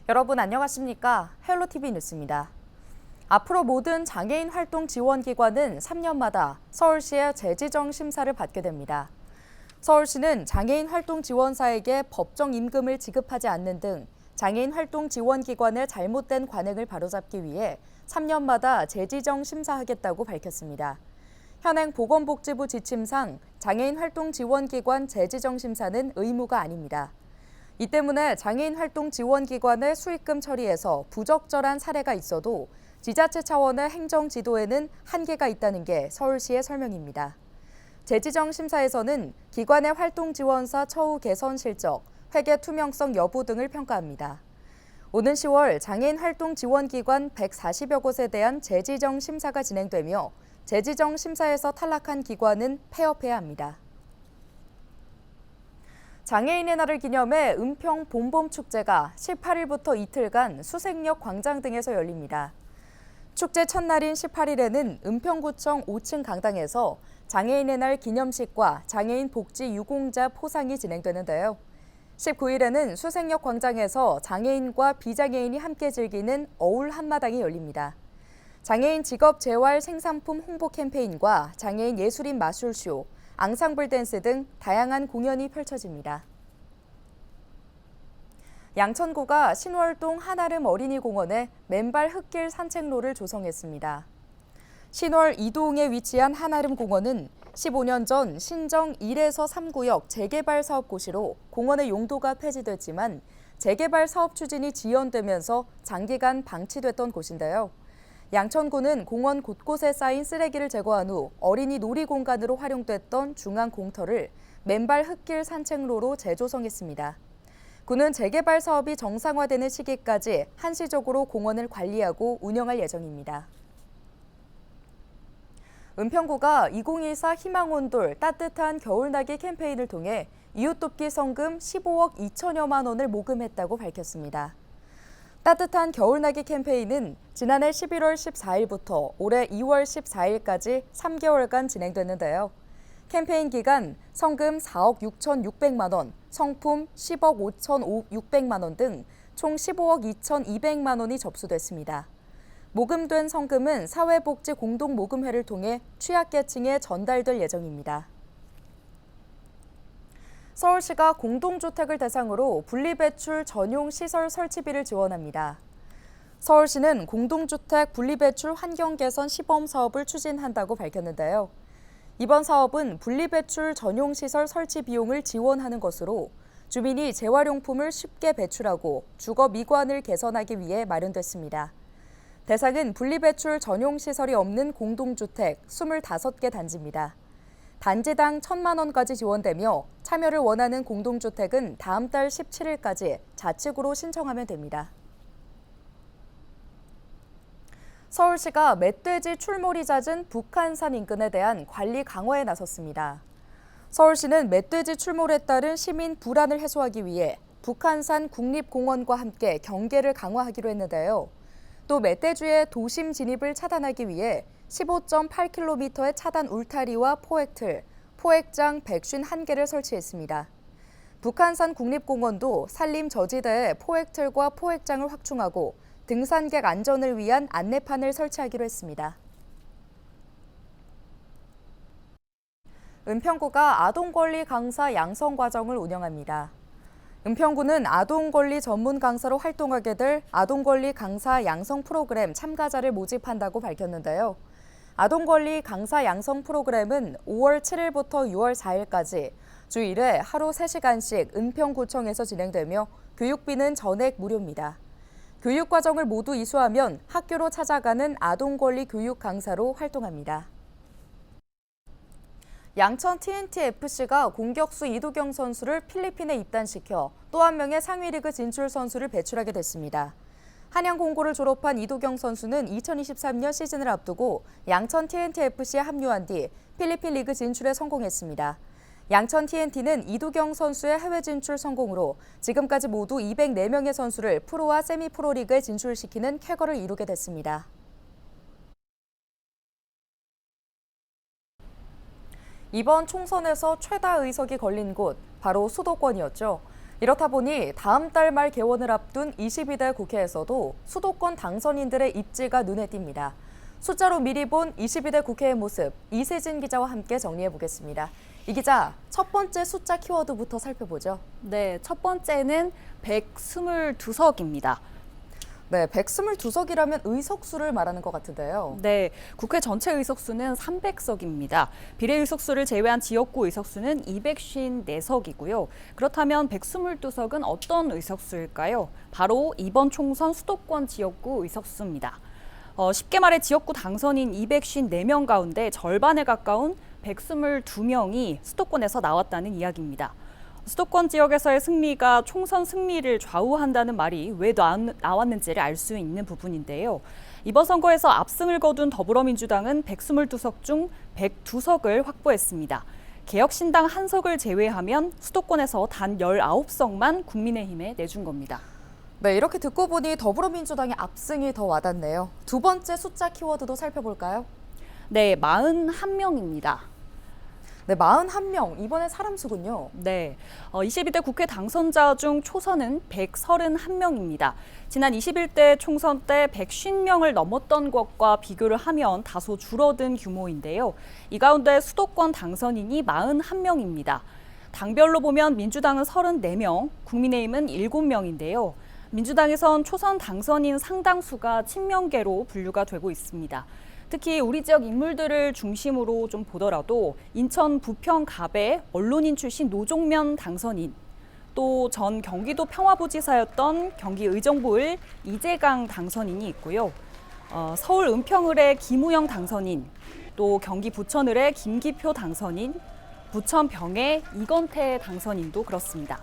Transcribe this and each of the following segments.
여러분 안녕하십니까? 헬로티비 뉴스입니다. 앞으로 모든 장애인 활동 지원기관은 3년마다 서울시의 재지정 심사를 받게 됩니다. 서울시는 장애인 활동 지원사에게 법정 임금을 지급하지 않는 등 장애인 활동 지원기관의 잘못된 관행을 바로잡기 위해 3년마다 재지정 심사하겠다고 밝혔습니다. 현행 보건복지부 지침상 장애인 활동 지원기관 재지정 심사는 의무가 아닙니다. 이 때문에 장애인 활동 지원기관의 수익금 처리에서 부적절한 사례가 있어도 지자체 차원의 행정 지도에는 한계가 있다는 게 서울시의 설명입니다. 재지정 심사에서는 기관의 활동 지원사 처우 개선 실적, 회계 투명성 여부 등을 평가합니다. 오는 10월 장애인 활동 지원기관 140여 곳에 대한 재지정 심사가 진행되며 재지정 심사에서 탈락한 기관은 폐업해야 합니다. 장애인의 날을 기념해 은평 봄봄축제가 18일부터 이틀간 수색역 광장 등에서 열립니다. 축제 첫날인 18일에는 은평구청 5층 강당에서 장애인의 날 기념식과 장애인 복지 유공자 포상이 진행되는데요. 19일에는 수색역 광장에서 장애인과 비장애인이 함께 즐기는 어울 한마당이 열립니다. 장애인 직업 재활 생산품 홍보 캠페인과 장애인 예술인 마술쇼, 앙상블 댄스 등 다양한 공연이 펼쳐집니다. 양천구가 신월동 한아름 어린이공원에 맨발 흙길 산책로를 조성했습니다. 신월 2동에 위치한 한아름 공원은 15년 전 신정 1에서 3구역 재개발 사업 고시로 공원의 용도가 폐지됐지만 재개발 사업 추진이 지연되면서 장기간 방치됐던 곳인데요. 양천구는 공원 곳곳에 쌓인 쓰레기를 제거한 후 어린이 놀이 공간으로 활용됐던 중앙 공터를 맨발 흙길 산책로로 재조성했습니다. 구는 재개발 사업이 정상화되는 시기까지 한시적으로 공원을 관리하고 운영할 예정입니다. 은평구가 2024 희망온돌 따뜻한 겨울나기 캠페인을 통해 이웃돕기 성금 15억 2천여만 원을 모금했다고 밝혔습니다. 따뜻한 겨울나기 캠페인은 지난해 11월 14일부터 올해 2월 14일까지 3개월간 진행됐는데요. 캠페인 기간 성금 4억 6,600만 원, 성품 10억 5,600만 원 등 총 15억 2,200만 원이 접수됐습니다. 모금된 성금은 사회복지 공동모금회를 통해 취약계층에 전달될 예정입니다. 서울시가 공동주택을 대상으로 분리배출 전용 시설 설치비를 지원합니다. 서울시는 공동주택 분리배출 환경 개선 시범 사업을 추진한다고 밝혔는데요. 이번 사업은 분리배출 전용 시설 설치 비용을 지원하는 것으로 주민이 재활용품을 쉽게 배출하고 주거 미관을 개선하기 위해 마련됐습니다. 대상은 분리배출 전용 시설이 없는 공동주택 25개 단지입니다. 단지당 1,000만 원까지 지원되며 참여를 원하는 공동주택은 다음 달 17일까지 자측으로 신청하면 됩니다. 서울시가 멧돼지 출몰이 잦은 북한산 인근에 대한 관리 강화에 나섰습니다. 서울시는 멧돼지 출몰에 따른 시민 불안을 해소하기 위해 북한산 국립공원과 함께 경계를 강화하기로 했는데요. 또 멧돼지의 도심 진입을 차단하기 위해 15.8km의 차단 울타리와 포획틀, 포획장 151개를 설치했습니다. 북한산 국립공원도 산림 저지대에 포획틀과 포획장을 확충하고 등산객 안전을 위한 안내판을 설치하기로 했습니다. 은평구가 아동권리 강사 양성 과정을 운영합니다. 은평구는 아동권리 전문 강사로 활동하게 될 아동권리 강사 양성 프로그램 참가자를 모집한다고 밝혔는데요. 아동권리 강사 양성 프로그램은 5월 7일부터 6월 4일까지 주 1회 하루 3시간씩 은평구청에서 진행되며 교육비는 전액 무료입니다. 교육과정을 모두 이수하면 학교로 찾아가는 아동권리 교육 강사로 활동합니다. 양천 TNT-FC가 공격수 이도경 선수를 필리핀에 입단시켜 또 한 명의 상위리그 진출 선수를 배출하게 됐습니다. 한양공고를 졸업한 이도경 선수는 2023년 시즌을 앞두고 양천 TNT-FC에 합류한 뒤 필리핀 리그 진출에 성공했습니다. 양천 TNT는 이도경 선수의 해외 진출 성공으로 지금까지 모두 204명의 선수를 프로와 세미프로 리그에 진출시키는 쾌거를 이루게 됐습니다. 이번 총선에서 최다 의석이 걸린 곳, 바로 수도권이었죠. 이렇다 보니 다음 달 말 개원을 앞둔 22대 국회에서도 수도권 당선인들의 입지가 눈에 띕니다. 숫자로 미리 본 22대 국회의 모습, 이세진 기자와 함께 정리해보겠습니다. 이 기자, 첫 번째 숫자 키워드부터 살펴보죠. 네, 첫 번째는 122석입니다. 네, 122석이라면 의석수를 말하는 것 같은데요. 네, 국회 전체 의석수는 300석입니다. 비례의석수를 제외한 지역구 의석수는 254석이고요. 그렇다면 122석은 어떤 의석수일까요? 바로 이번 총선 수도권 지역구 의석수입니다. 쉽게 말해 지역구 당선인 254명 가운데 절반에 가까운 122명이 수도권에서 나왔다는 이야기입니다. 수도권 지역에서의 승리가 총선 승리를 좌우한다는 말이 왜 나왔는지를 알 수 있는 부분인데요. 이번 선거에서 압승을 거둔 더불어민주당은 122석 중 102석을 확보했습니다. 개혁신당 한 석을 제외하면 수도권에서 단 19석만 국민의힘에 내준 겁니다. 네, 이렇게 듣고 보니 더불어민주당의 압승이 더 와닿네요. 두 번째 숫자 키워드도 살펴볼까요? 네, 41명입니다. 네, 41명. 이번엔 사람 수군요. 네, 22대 국회 당선자 중 초선은 131명입니다. 지난 21대 총선 때 150명을 넘었던 것과 비교를 하면 다소 줄어든 규모인데요. 이 가운데 수도권 당선인이 41명입니다. 당별로 보면 민주당은 34명, 국민의힘은 7명인데요. 민주당에선 초선 당선인 상당수가 친명계로 분류가 되고 있습니다. 특히 우리 지역 인물들을 중심으로 좀 보더라도 인천 부평갑의 언론인 출신 노종면 당선인, 또 전 경기도 평화부지사였던 경기의정부을 이재강 당선인이 있고요. 서울 은평을의 김우영 당선인, 또 경기 부천을의 김기표 당선인, 부천 병의 이건태 당선인도 그렇습니다.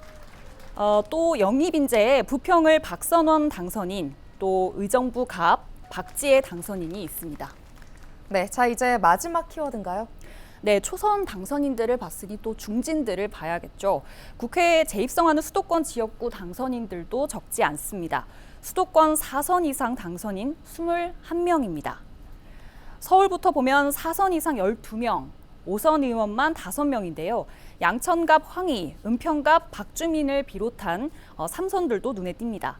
또 영입인재의 부평을 박선원 당선인, 또 의정부 갑 박지혜 당선인이 있습니다. 네, 자 이제 마지막 키워드인가요? 네, 초선 당선인들을 봤으니 또 중진들을 봐야겠죠. 국회에 재입성하는 수도권 지역구 당선인들도 적지 않습니다. 수도권 4선 이상 당선인 21명입니다. 서울부터 보면 4선 이상 12명, 5선 의원만 5명인데요. 양천갑 황희, 은평갑 박주민을 비롯한 3선들도 눈에 띕니다.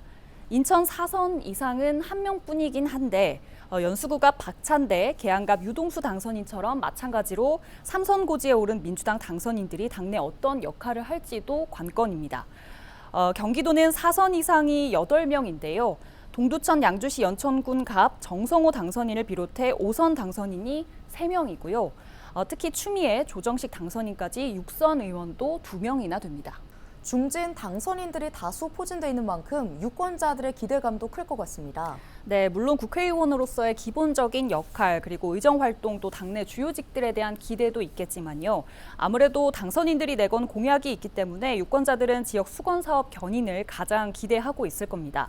인천 4선 이상은 1명뿐이긴 한데 연수구갑 박찬대, 계양갑 유동수 당선인처럼 마찬가지로 3선 고지에 오른 민주당 당선인들이 당내 어떤 역할을 할지도 관건입니다. 경기도는 4선 이상이 8명인데요. 동두천 양주시 연천군 갑 정성호 당선인을 비롯해 5선 당선인이 3명이고요. 특히 추미애, 조정식 당선인까지 6선 의원도 2명이나 됩니다. 중진 당선인들이 다수 포진돼 있는 만큼 유권자들의 기대감도 클 것 같습니다. 네, 물론 국회의원으로서의 기본적인 역할 그리고 의정활동 또 당내 주요직들에 대한 기대도 있겠지만요. 아무래도 당선인들이 내건 공약이 있기 때문에 유권자들은 지역 수건사업 견인을 가장 기대하고 있을 겁니다.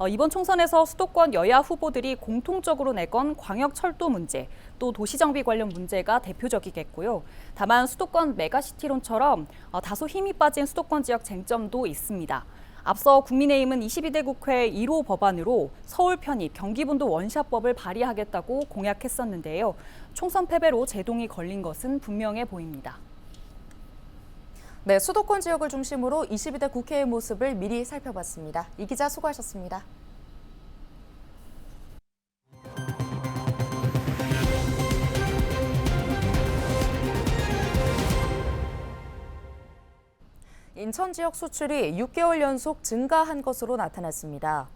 이번 총선에서 수도권 여야 후보들이 공통적으로 내건 광역철도 문제, 또 도시정비 관련 문제가 대표적이겠고요. 다만 수도권 메가시티론처럼 다소 힘이 빠진 수도권 지역 쟁점도 있습니다. 앞서 국민의힘은 22대 국회 1호 법안으로 서울 편입, 경기분도 원샷법을 발의하겠다고 공약했었는데요. 총선 패배로 제동이 걸린 것은 분명해 보입니다. 네, 수도권 지역을 중심으로 22대 국회의 모습을 미리 살펴봤습니다. 이 기자 수고하셨습니다. 인천 지역 수출이 6개월 연속 증가한 것으로 나타났습니다.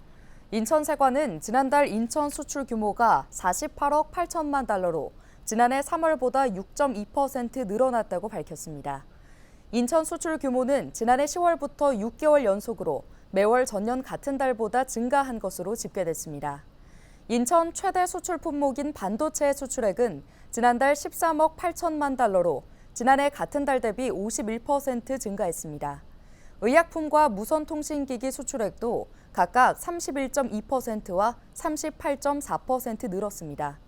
인천세관은 지난달 인천 수출 규모가 48억 8천만 달러로 지난해 3월보다 6.2% 늘어났다고 밝혔습니다. 인천 수출 규모는 지난해 10월부터 6개월 연속으로 매월 전년 같은 달보다 증가한 것으로 집계됐습니다. 인천 최대 수출 품목인 반도체 수출액은 지난달 13억 8천만 달러로 지난해 같은 달 대비 51% 증가했습니다. 의약품과 무선통신기기 수출액도 각각 31.2%와 38.4% 늘었습니다.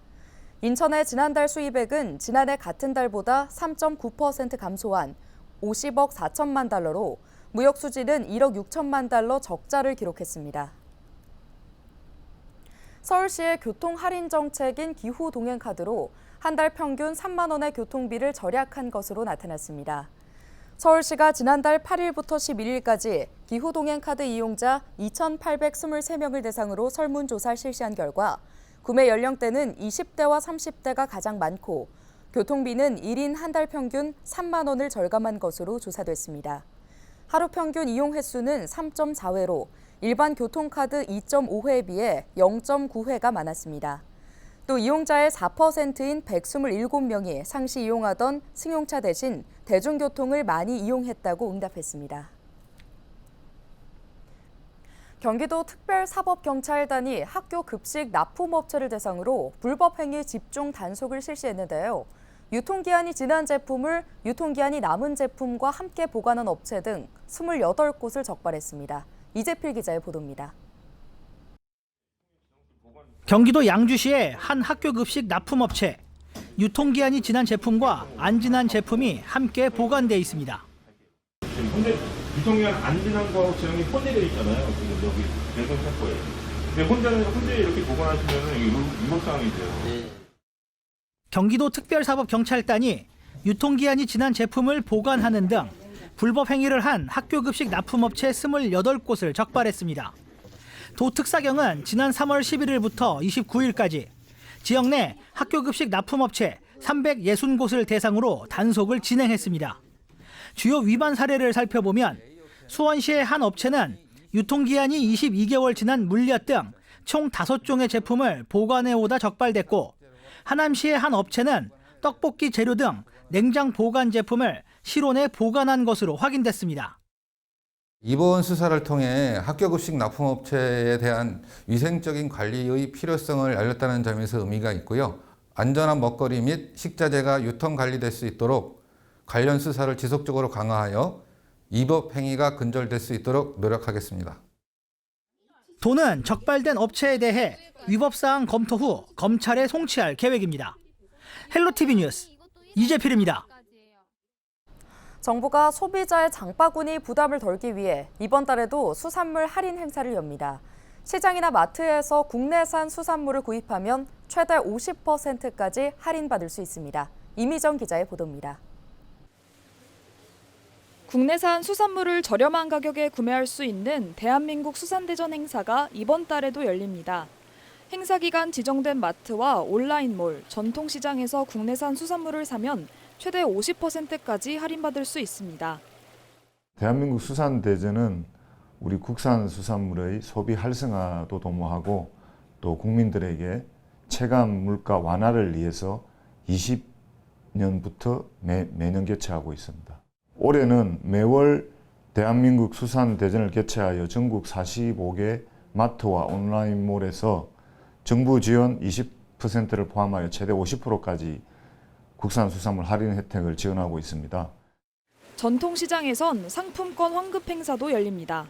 인천의 지난달 수입액은 지난해 같은 달보다 3.9% 감소한 50억 4천만 달러로 무역 수지는 1억 6천만 달러 적자를 기록했습니다. 서울시의 교통 할인 정책인 기후 동행 카드로 한 달 평균 3만 원의 교통비를 절약한 것으로 나타났습니다. 서울시가 지난달 8일부터 11일까지 기후동행카드 이용자 2,823명을 대상으로 설문조사를 실시한 결과 구매 연령대는 20대와 30대가 가장 많고 교통비는 1인 한 달 평균 3만 원을 절감한 것으로 조사됐습니다. 하루 평균 이용 횟수는 3.4회로 일반 교통카드 2.5회에 비해 0.9회가 많았습니다. 또 이용자의 4%인 127명이 상시 이용하던 승용차 대신 대중교통을 많이 이용했다고 응답했습니다. 경기도 특별사법경찰단이 학교 급식 납품업체를 대상으로 불법 행위 집중 단속을 실시했는데요. 유통기한이 지난 제품을 유통기한이 남은 제품과 함께 보관한 업체 등 28곳을 적발했습니다. 이재필 기자의 보도입니다. 경기도 양주시의 한 학교 급식 납품업체. 유통기한이 지난 제품과 안 지난 제품이 함께 보관돼 있습니다. 근데 유통기한 안 지난 거하고 제형이 혼재되어 있잖아요. 지금 여기 내동 창고에. 근데 혼재 이렇게 보관하시면 위법사항이죠. 경기도 특별사법경찰단이 유통기한이 지난 제품을 보관하는 등 불법 행위를 한 학교 급식 납품업체 28곳을 적발했습니다. 도특사경은 지난 3월 11일부터 29일까지 지역 내 학교 급식 납품업체 360곳을 대상으로 단속을 진행했습니다. 주요 위반 사례를 살펴보면 수원시의 한 업체는 유통기한이 22개월 지난 물엿 등 총 5종의 제품을 보관해오다 적발됐고 하남시의 한 업체는 떡볶이 재료 등 냉장 보관 제품을 실온에 보관한 것으로 확인됐습니다. 이번 수사를 통해 학교 급식 납품업체에 대한 위생적인 관리의 필요성을 알렸다는 점에서 의미가 있고요. 안전한 먹거리 및 식자재가 유통 관리될 수 있도록 관련 수사를 지속적으로 강화하여 위법 행위가 근절될 수 있도록 노력하겠습니다. 도는 적발된 업체에 대해 위법사항 검토 후 검찰에 송치할 계획입니다. 헬로티비 뉴스 이재필입니다. 정부가 소비자의 장바구니 부담을 덜기 위해 이번 달에도 수산물 할인 행사를 엽니다. 시장이나 마트에서 국내산 수산물을 구입하면 최대 50%까지 할인받을 수 있습니다. 이미정 기자의 보도입니다. 국내산 수산물을 저렴한 가격에 구매할 수 있는 대한민국 수산대전 행사가 이번 달에도 열립니다. 행사 기간 지정된 마트와 온라인몰, 전통시장에서 국내산 수산물을 사면 최대 50%까지 할인받을 수 있습니다. 대한민국 수산대전은 우리 국산 수산물의 소비 활성화도 도모하고 또 국민들에게 체감 물가 완화를 위해서 20년부터 매년 개최하고 있습니다. 올해는 매월 대한민국 수산대전을 개최하여 전국 45개 마트와 온라인몰에서 정부 지원 20%를 포함하여 최대 50%까지 국산 수산물 할인 혜택을 지원하고 있습니다. 전통시장에선 상품권 환급 행사도 열립니다.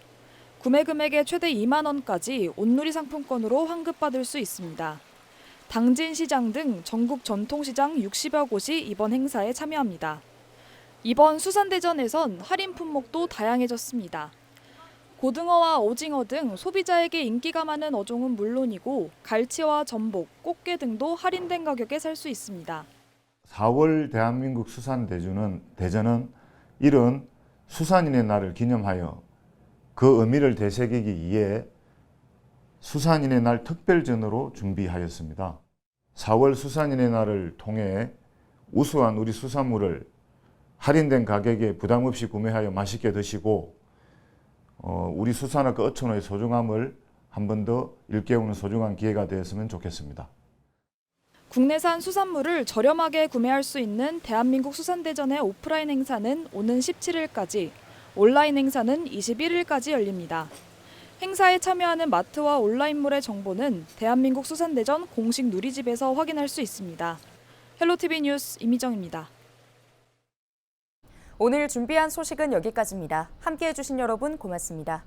구매 금액의 최대 2만 원까지 온누리 상품권으로 환급받을 수 있습니다. 당진시장 등 전국 전통시장 60여 곳이 이번 행사에 참여합니다. 이번 수산대전에선 할인 품목도 다양해졌습니다. 고등어와 오징어 등 소비자에게 인기가 많은 어종은 물론이고 갈치와 전복, 꽃게 등도 할인된 가격에 살 수 있습니다. 4월 대한민국 수산대전은 이런 수산인의 날을 기념하여 그 의미를 되새기기 위해 수산인의 날 특별전으로 준비하였습니다. 4월 수산인의 날을 통해 우수한 우리 수산물을 할인된 가격에 부담 없이 구매하여 맛있게 드시고 우리 수산업과 어촌의 소중함을 한 번 더 일깨우는 소중한 기회가 되었으면 좋겠습니다. 국내산 수산물을 저렴하게 구매할 수 있는 대한민국 수산대전의 오프라인 행사는 오는 17일까지, 온라인 행사는 21일까지 열립니다. 행사에 참여하는 마트와 온라인몰의 정보는 대한민국 수산대전 공식 누리집에서 확인할 수 있습니다. 헬로티비 뉴스 이미정입니다. 오늘 준비한 소식은 여기까지입니다. 함께해 주신 여러분 고맙습니다.